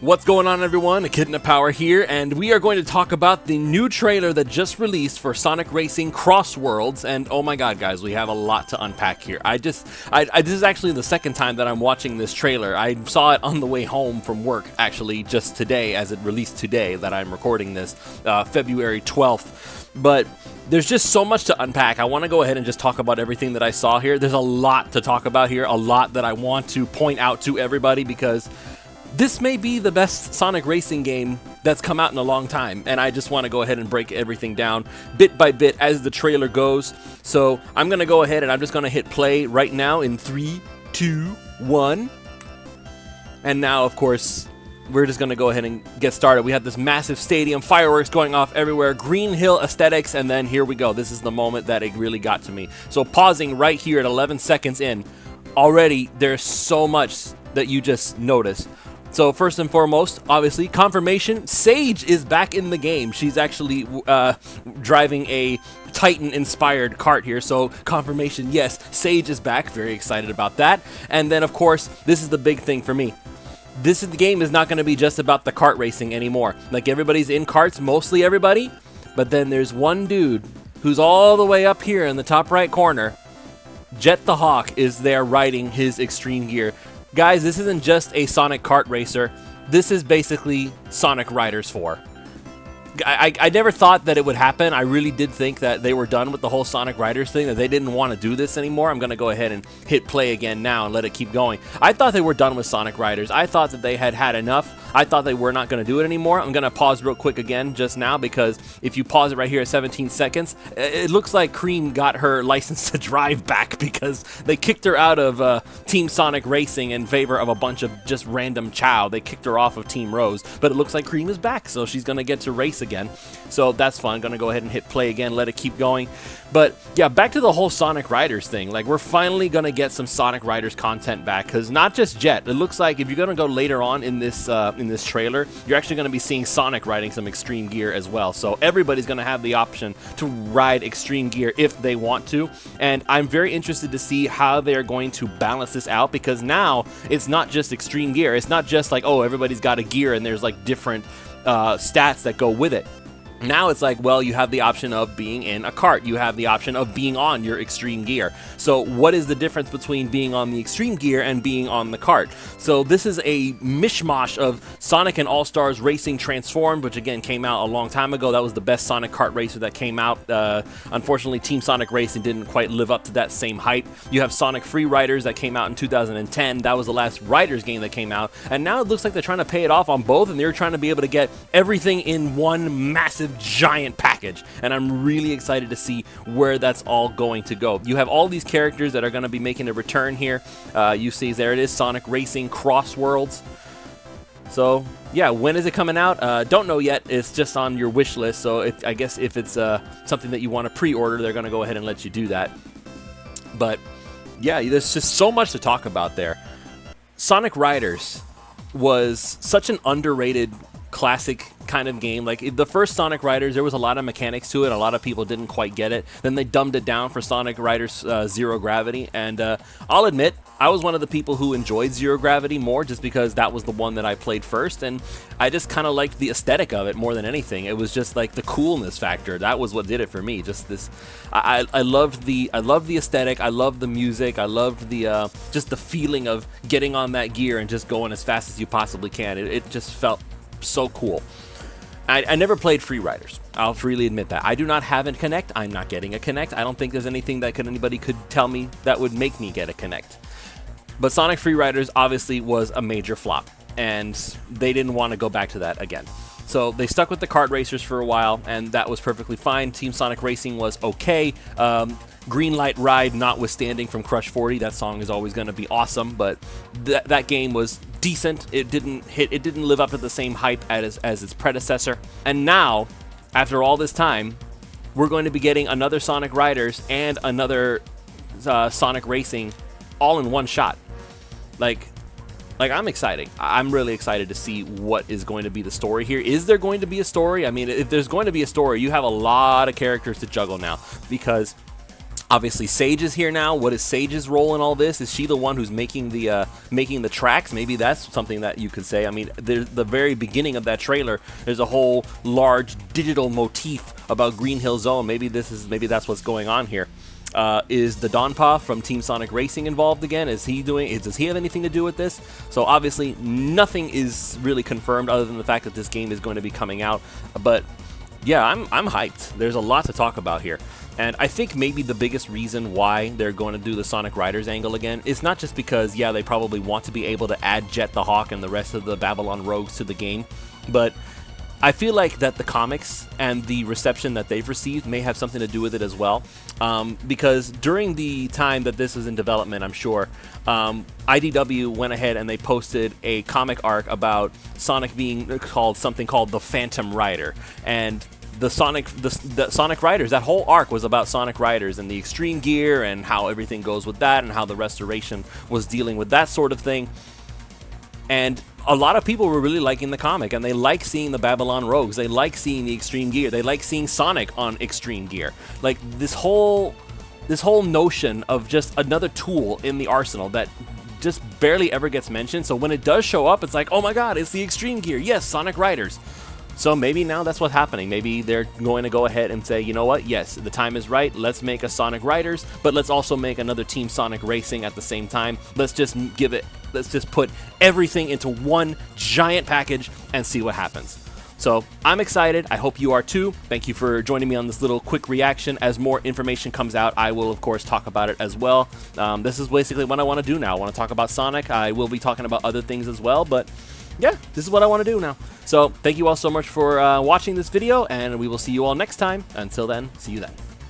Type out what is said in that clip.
What's going on, everyone? Echidna Power here, and we are going to talk about the new trailer that just released for Sonic Racing Crossworlds. And oh my god, guys, we have a lot to unpack here. This is actually the second time that I'm watching this trailer. I saw it on the way home from work, actually, just today, as it released today that I'm recording this, February 12th. But there's just so much to unpack. I want to go ahead and just talk about everything that I saw here. There's a lot to talk about here, a lot that I want to point out to everybody, because this may be the best Sonic Racing game that's come out in a long time, and I just want to go ahead and break everything down bit by bit as the trailer goes. So I'm going to go ahead and I'm just going to hit play right now in 3, 2, 1. And now, of course, we're just going to go ahead and get started. We have this massive stadium, fireworks going off everywhere, Green Hill aesthetics, and then here we go. This is the moment that it really got to me. So pausing right here at 11 seconds in, already there's so much that you just notice. So first and foremost, obviously, confirmation, Sage is back in the game. She's actually driving a Titan-inspired kart here, so confirmation, yes, Sage is back. Very excited about that. And then, of course, this is the big thing for me. The game is not going to be just about the kart racing anymore. Like, everybody's in karts, mostly everybody, but then there's one dude who's all the way up here in the top right corner. Jet the Hawk is there riding his Extreme Gear. Guys, this isn't just a Sonic kart racer. This is basically Sonic Riders 4. I never thought that it would happen. I really did think that they were done with the whole Sonic Riders thing, that they didn't want to do this anymore. I'm going to go ahead and hit play again now and let it keep going. I thought they were done with Sonic Riders. I thought that they had had enough. I thought they were not going to do it anymore. I'm going to pause real quick again just now, because if you pause it right here at 17 seconds, it looks like Cream got her license to drive back, because they kicked her out of Team Sonic Racing in favor of a bunch of just random chow. They kicked her off of Team Rose, but it looks like Cream is back, so she's going to get to race again. So that's fun. Going to go ahead and hit play again, let it keep going. But yeah, back to the whole Sonic Riders thing. Like, we're finally going to get some Sonic Riders content back, because not just Jet. It looks like if you're going to go later on in this trailer, you're actually going to be seeing Sonic riding some Extreme Gear as well. So everybody's going to have the option to ride Extreme Gear if they want to. And I'm very interested to see how they're going to balance this out, because now it's not just Extreme Gear. It's not just like, oh, everybody's got a gear and there's like different stats that go with it. Now it's like, well, you have the option of being in a kart. You have the option of being on your Extreme Gear. So what is the difference between being on the Extreme Gear and being on the kart? So this is a mishmash of Sonic and All-Stars Racing Transformed, which again came out a long time ago. That was the best Sonic kart racer that came out. Unfortunately, Team Sonic Racing didn't quite live up to that same hype. You have Sonic Free Riders that came out in 2010. That was the last Riders game that came out. And now it looks like they're trying to pay it off on both, and they're trying to be able to get everything in one massive giant package, and I'm really excited to see where that's all going to go. You have all these characters that are going to be making a return here. You see, there it is, Sonic Racing Crossworlds. So yeah, when is it coming out? Don't know yet. It's just on your wish list, so I guess if it's something that you want to pre-order, they're going to go ahead and let you do that. But yeah, there's just so much to talk about there. Sonic Riders was such an underrated classic kind of game. Like, the first Sonic Riders, there was a lot of mechanics to it. A lot of people didn't quite get it. Then they dumbed it down for Sonic Riders Zero Gravity, and I'll admit, I was one of the people who enjoyed Zero Gravity more, just because that was the one that I played first, and I just kind of liked the aesthetic of it more than anything. It was just like the coolness factor. That was what did it for me. Just this, I loved the aesthetic. I loved the music. I loved the just the feeling of getting on that gear and just going as fast as you possibly can. It just felt so cool. I never played Free Riders. I'll freely admit that. I do not have a Kinect. I'm not getting a Kinect. I don't think there's anything that anybody could tell me that would make me get a Kinect. But Sonic Free Riders obviously was a major flop, and they didn't want to go back to that again. So they stuck with the kart racers for a while, and that was perfectly fine. Team Sonic Racing was okay. Green Light Ride notwithstanding from Crush 40, that song is always going to be awesome, but that game was decent. It didn't live up to the same hype as its predecessor. And now, after all this time, we're going to be getting another Sonic Riders and another Sonic Racing all in one shot. Like I'm excited. I'm really excited to see what is going to be the story here. Is there going to be a story? I mean, if there's going to be a story, you have a lot of characters to juggle now, because Obviously, Sage is here now. What is Sage's role in all this? Is she the one who's making the tracks? Maybe that's something that you could say. I mean, the very beginning of that trailer, there's a whole large digital motif about Green Hill Zone. Maybe that's what's going on here. Is the Donpa from Team Sonic Racing involved again? Does he have anything to do with this? So obviously, nothing is really confirmed other than the fact that this game is going to be coming out. But yeah, I'm hyped. There's a lot to talk about here. And I think maybe the biggest reason why they're going to do the Sonic Riders angle again is not just because, yeah, they probably want to be able to add Jet the Hawk and the rest of the Babylon Rogues to the game, but I feel like that the comics and the reception that they've received may have something to do with it as well. Because during the time that this was in development, I'm sure, IDW went ahead and they posted a comic arc about Sonic being called something called the Phantom Rider. And the Sonic Riders, that whole arc was about Sonic Riders and the extreme gear and how everything goes with that and how the restoration was dealing with that sort of thing. And a lot of people were really liking the comic, and they like seeing the Babylon Rogues. They like seeing the extreme gear. They like seeing Sonic on extreme gear. Like this whole notion of just another tool in the arsenal that just barely ever gets mentioned. So when it does show up, it's like, oh my god, it's the extreme gear. Yes, Sonic Riders. So maybe now that's what's happening. Maybe they're going to go ahead and say, you know what, yes, the time is right. Let's make a Sonic Riders, but let's also make another Team Sonic Racing at the same time. Let's just put everything into one giant package and see what happens. So I'm excited. I hope you are too. Thank you for joining me on this little quick reaction. As more information comes out, I will, of course, talk about it as well. This is basically what I want to do now. I want to talk about Sonic. I will be talking about other things as well, but yeah, this is what I want to do now. So thank you all so much for watching this video, and we will see you all next time. Until then, see you then.